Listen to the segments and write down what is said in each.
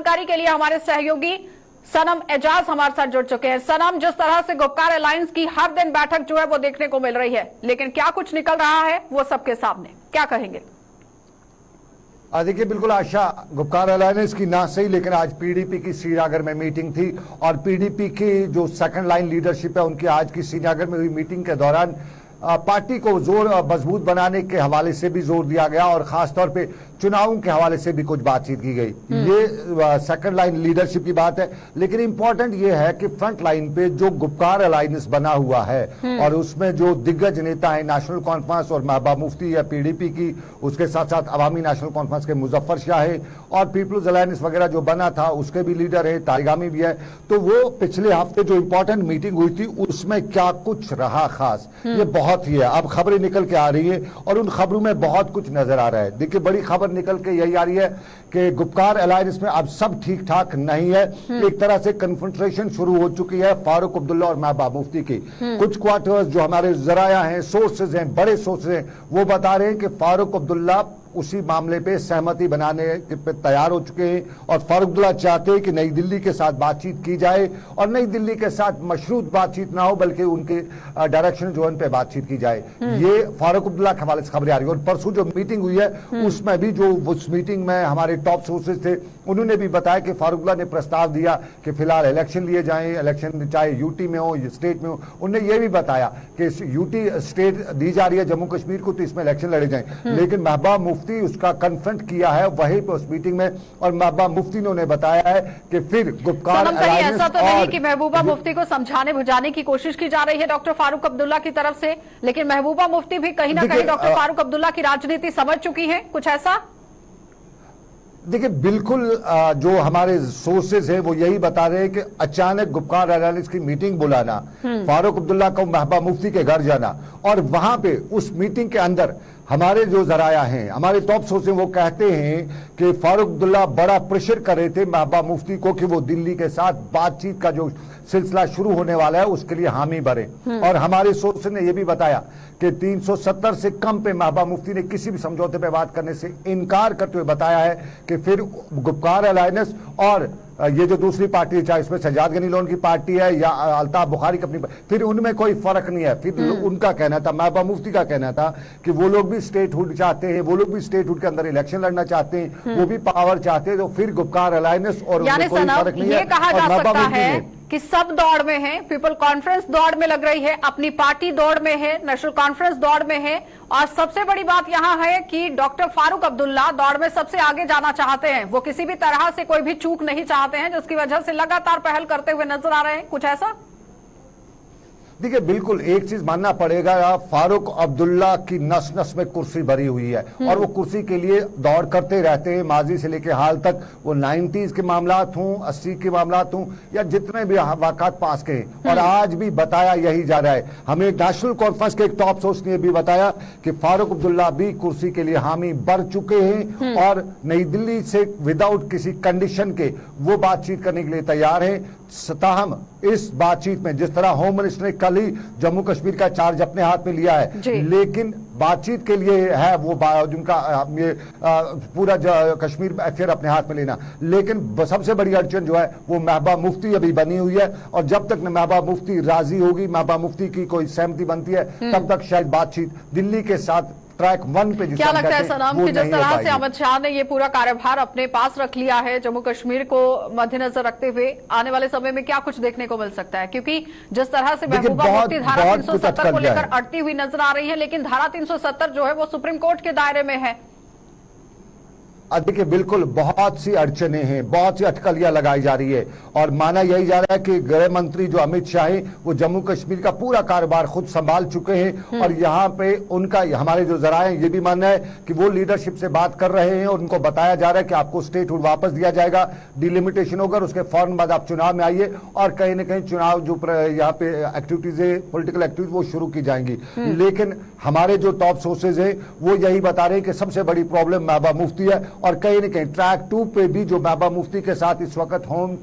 जानकारी के लिए हमारे सहयोगी सनम एजाज हमारे साथ जुड़ चुके हैं। सनम, जिस तरह से गुपकार अलायंस की हर दिन बैठक जो है वो देखने को मिल रही है, लेकिन क्या कुछ निकल रहा है वो सबके सामने, क्या कहेंगे? देखिए, बिल्कुल आशा, गुपकार अलायंस की ना सही, लेकिन आज पीडीपी की श्रीनगर में मीटिंग थी और पीडीपी की जो सेकंड लाइन लीडरशिप है उनकी आज की श्रीनगर में हुई मीटिंग के दौरान पार्टी को जोर मजबूत बनाने के हवाले से भी जोर दिया गया और खासतौर पे चुनावों के हवाले से भी कुछ बातचीत की गई। ये सेकंड लाइन लीडरशिप की बात है, लेकिन इंपॉर्टेंट ये है कि फ्रंट लाइन पे जो गुपकार अलायंस बना हुआ है और उसमें जो दिग्गज नेता है नेशनल कॉन्फ्रेंस और महबूबा मुफ्ती या पीडीपी की, उसके साथ साथ अवामी नेशनल कॉन्फ्रेंस के मुजफ्फर शाह है और पीपल्स अलायंस वगैरह जो बना था उसके भी लीडर है, तारिगामी भी है। तो वो पिछले हफ्ते जो इंपॉर्टेंट मीटिंग हुई थी उसमें क्या कुछ रहा खास, ये बहुत ही है। अब खबरें निकल के आ रही है और उन खबरों में बहुत कुछ नजर आ रहा है। देखिए, बड़ी खबर निकल के यही आ रही है कि गुपकार अलायंस में अब सब ठीक ठाक नहीं है। एक तरह से कन्फ्रंटेशन शुरू हो चुकी है फारूक अब्दुल्ला और महबूबा मुफ्ती की। कुछ क्वार्टर्स जो हमारे जराया हैं, सोर्सेज हैं, बड़े सोर्सेज हैं, वो बता रहे हैं कि फारूक अब्दुल्ला उसी मामले पे सहमति बनाने पे तैयार हो चुके हैं और फारूक अब्दुल्ला चाहते हैं कि नई दिल्ली के साथ बातचीत की जाए और नई दिल्ली के साथ मशरूत बातचीत ना हो बल्कि उनके डायरेक्शन जो उन पे बातचीत की जाए। ये फारूक अब्दुल्ला के हवाले से खबरें आ रही है। और परसों जो मीटिंग हुई है उसमें भी जो उस मीटिंग में हमारे टॉप सोर्सेज थे उन्होंने भी बताया कि फारूक अब्दुल्ला ने प्रस्ताव दिया कि फिलहाल इलेक्शन लिए जाए, इलेक्शन चाहे यूटी में हो या स्टेट में हो। उन्होंने ये भी बताया कि यूटी स्टेट दी जा रही है जम्मू कश्मीर को, तो इसमें इलेक्शन लड़े जाए। लेकिन महबूबा मुफ्ती उसका कन्फ्रंट किया है वहीं पे उस मीटिंग में और महबूबा मुफ्ती ने उन्हें बताया है कि फिर गुपकार अलायंस ऐसा तो नहीं कि महबूबा मुफ्ती को समझाने बुझाने की कोशिश की जा रही है डॉक्टर फारूक अब्दुल्ला की तरफ से, लेकिन महबूबा मुफ्ती भी कहीं ना कहीं डॉक्टर फारूक अब्दुल्ला की राजनीति समझ चुकी है, कुछ ऐसा? देखिए, बिल्कुल जो हमारे सोर्सेज हैं वो यही बता रहे हैं कि अचानक गुपकार अलायंस की मीटिंग बुलाना, फारूक अब्दुल्ला को महबूबा मुफ्ती के घर जाना और वहां पे उस मीटिंग के अंदर हमारे जो जराया हैं, हमारे टॉप सोर्सेज, वो कहते हैं कि फारूक अब्दुल्ला बड़ा प्रेशर कर रहे थे महबूबा मुफ्ती को कि वो दिल्ली के साथ बातचीत का जो सिलसिला शुरू होने वाला है उसके लिए हामी भरे। और हमारे सोर्सेज ने यह भी बताया कि 370 से कम पे महबूबा मुफ्ती ने किसी भी समझौते पे बात करने से इनकार करते हुए बताया है कि फिर गुपकार अलायंस और ये जो दूसरी पार्टी है, चाहे इसमें सजाद गनी लोन की पार्टी है या अल्ताफ बुखारी की अपनी, फिर उनमें कोई फर्क नहीं है। फिर उनका कहना था, महबूबा मुफ्ती का कहना था कि वो लोग भी स्टेटहुड चाहते हैं, वो लोग भी स्टेटहुड के अंदर इलेक्शन लड़ना चाहते हैं, वो भी पावर चाहते हैं, तो फिर गुपकार अलायंस और कोई फर्क नहीं है। कहा जा सकता है कि सब दौड़ में है, पीपल कॉन्फ्रेंस दौड़ में लग रही है, अपनी पार्टी दौड़ में है, नेशनल कॉन्फ्रेंस दौड़ में है और सबसे बड़ी बात यहां है कि डॉक्टर फारूक अब्दुल्ला दौड़ में सबसे आगे जाना चाहते हैं। वो किसी भी तरह से कोई भी चूक नहीं चाहते हैं, जिसकी वजह से लगातार पहल करते हुए नजर आ रहे हैं, कुछ ऐसा? देखिए, बिल्कुल एक चीज मानना पड़ेगा, फारूक अब्दुल्ला की नस नस में कुर्सी भरी हुई है और वो कुर्सी के लिए दौड़ करते रहते हैं माजी से लेकर हाल तक। वो 90s के मामलात हों, 80 के मामलात हों या जितने भी वाकत पास के हैं, और आज भी बताया यही जा रहा है। हमें नेशनल कॉन्फ्रेंस के एक टॉप सोर्स ने भी बताया कि फारूक अब्दुल्ला भी कुर्सी के लिए हामी भर चुके हैं और नई दिल्ली से विदाउट किसी कंडीशन के वो बातचीत करने के लिए तैयार हैं। ताहम इस बातचीत में जिस तरह होम मिनिस्टर ने कल ही जम्मू कश्मीर का चार्ज अपने हाथ में लिया है, लेकिन बातचीत के लिए है वो जिनका ये पूरा कश्मीर अफेयर अपने हाथ में लेना, लेकिन सबसे बड़ी अड़चन जो है वो महबूबा मुफ्ती अभी बनी हुई है और जब तक महबूबा मुफ्ती राजी होगी, महबूबा मुफ्ती की कोई सहमति बनती है, तब तक शायद बातचीत दिल्ली के साथ ट्रैक 1 पे। क्या लगता है सनम कि जिस तरह से अमित शाह ने ये पूरा कार्यभार अपने पास रख लिया है, जम्मू कश्मीर को मद्देनजर रखते हुए आने वाले समय में क्या कुछ देखने को मिल सकता है? क्योंकि जिस तरह से महबूबा मुफ्ती धारा 370 को लेकर अड़ती हुई नजर आ रही है, लेकिन धारा 370 जो है वो सुप्रीम कोर्ट के दायरे में है। देखिए, बिल्कुल बहुत सी अड़चने हैं, बहुत सी अटकलियां लगाई जा रही है और माना यही जा रहा है कि गृह मंत्री जो अमित शाह हैं वो जम्मू कश्मीर का पूरा कारोबार खुद संभाल चुके हैं और यहाँ पे उनका, हमारे जो जराए हैं ये भी मानना है कि वो लीडरशिप से बात कर रहे हैं और उनको बताया जा रहा है कि आपको स्टेटहुड वापस दिया जाएगा, डिलिमिटेशन होगा, उसके फौरन बाद आप चुनाव में आइए और कहीं ना कहीं चुनाव जो यहाँ पे एक्टिविटीज है, पोलिटिकल एक्टिविटीज, वो शुरू की जाएंगी। लेकिन हमारे जो टॉप सोर्सेज है वो यही बता रहे हैं कि सबसे बड़ी प्रॉब्लम महबूबा मुफ्ती है और कहीं न कहीं ट्रैक 2 पे भी जो महबूबा मुफ्ती के साथ इस वक्त होम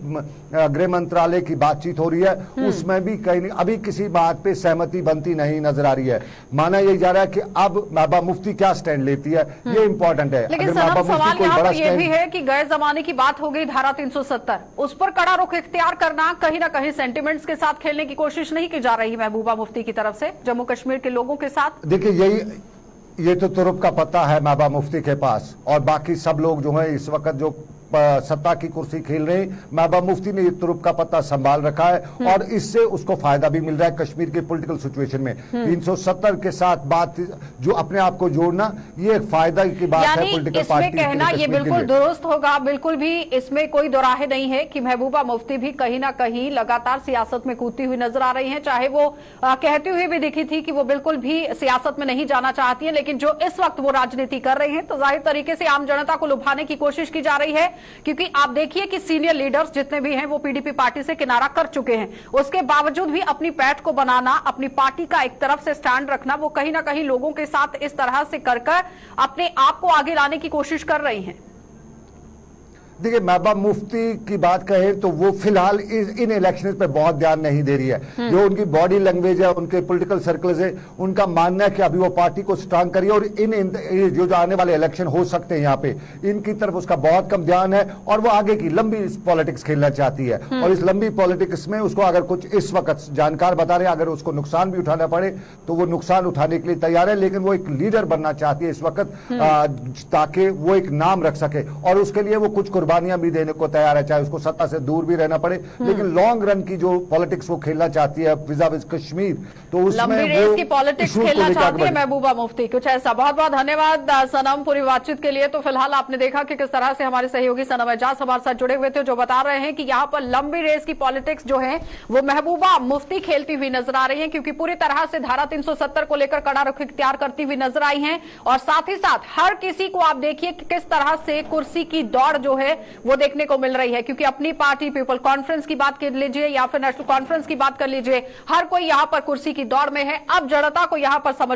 गृह मंत्रालय की बातचीत हो रही है, उसमें भी कहीं अभी किसी बात पे सहमति बनती नहीं नजर आ रही है। माना यही जा रहा है कि अब महबूबा मुफ्ती क्या स्टैंड लेती है, ये इंपॉर्टेंट है। लेकिन सनम, सवाल यहाँ पर यह भी है कि गए जमाने की बात हो गई धारा 370, उस पर कड़ा रुख इख्तियार करना, कहीं ना कहीं सेंटिमेंट्स के साथ खेलने की कोशिश नहीं की जा रही महबूबा मुफ्ती की तरफ से जम्मू कश्मीर के लोगों के साथ? देखिए, ये तो तुरुप का पता है महबूबा मुफ्ती के पास, और बाकी सब लोग जो है इस वक्त जो सत्ता की कुर्सी खेल रहे हैं, महबूबा मुफ्ती ने ये तुरुप का पत्ता संभाल रखा है और इससे उसको फायदा भी मिल रहा है कश्मीर के पॉलिटिकल सिचुएशन में। 370 के साथ बात जो अपने आप को जोड़ना, ये एक फायदा की बात है पॉलिटिकल पार्टी के लिए। कहना ये बिल्कुल दुरुस्त होगा, बिल्कुल भी इसमें कोई दोराहे नहीं है कि महबूबा मुफ्ती भी कहीं ना कहीं लगातार सियासत में कूदती हुई नजर आ रही है। चाहे वो कहती हुई भी दिखी थी कि वो बिल्कुल भी सियासत में नहीं जाना चाहती है, लेकिन जो इस वक्त वो राजनीति कर रही है तो जाहिर तरीके से आम जनता को लुभाने की कोशिश की जा रही है। क्योंकि आप देखिए कि सीनियर लीडर्स जितने भी हैं वो पीडीपी पार्टी से किनारा कर चुके हैं, उसके बावजूद भी अपनी पैठ को बनाना, अपनी पार्टी का एक तरफ से स्टैंड रखना, वो कहीं ना कहीं लोगों के साथ इस तरह से कर अपने आप को आगे लाने की कोशिश कर रही हैं। देखिए, महबूबा मुफ्ती की बात कहें तो वो फिलहाल इन इलेक्शंस पे बहुत ध्यान नहीं दे रही है। जो उनकी बॉडी लैंग्वेज है, उनके पॉलिटिकल सर्कल्स है, उनका मानना है कि अभी वो पार्टी को स्ट्रांग करिए और जो आने वाले इलेक्शन हो सकते हैं यहाँ पे, इनकी तरफ उसका बहुत कम ध्यान है और वो आगे की लंबी पॉलिटिक्स खेलना चाहती है। और इस लंबी पॉलिटिक्स में उसको अगर कुछ इस वक्त जानकार बता रहे, अगर उसको नुकसान भी उठाना पड़े तो वो नुकसान उठाने के लिए तैयार है, लेकिन वो एक लीडर बनना चाहती है इस वक्त, ताकि वो एक नाम रख सके और उसके लिए वो कुछ कुर्बानियां भी देने को तैयार है, चाहे उसको सत्ता से दूर भी रहना पड़े, लेकिन लॉन्ग रन की जो पॉलिटिक्स वो खेलना चाहती है विज़ कश्मीर, तो उसमें रेस की पॉलिटिक्स खेलना चाहती है महबूबा मुफ्ती, कुछ ऐसा। बहुत बहुत धन्यवाद सनम पूरी बातचीत के लिए। तो फिलहाल आपने देखा कि किस तरह से हमारे सहयोगी सनम एजाज हमारे साथ जुड़े हुए थे, जो बता रहे हैं कि यहाँ पर लंबी रेस की पॉलिटिक्स जो है वो महबूबा मुफ्ती खेलती हुई नजर आ रही है, क्योंकि पूरी तरह से धारा 370 को लेकर कड़ा रुख इख्तियार करती हुई नजर आई है। और साथ ही साथ हर किसी को आप देखिए कि किस तरह से कुर्सी की दौड़ जो है वो देखने को मिल रही है, क्योंकि अपनी पार्टी पीपल कॉन्फ्रेंस की बात कर लीजिए या फिर नेशनल कॉन्फ्रेंस की बात कर लीजिए, हर कोई यहां पर कुर्सी की दौड़ में है। अब जनता को यहां पर समझ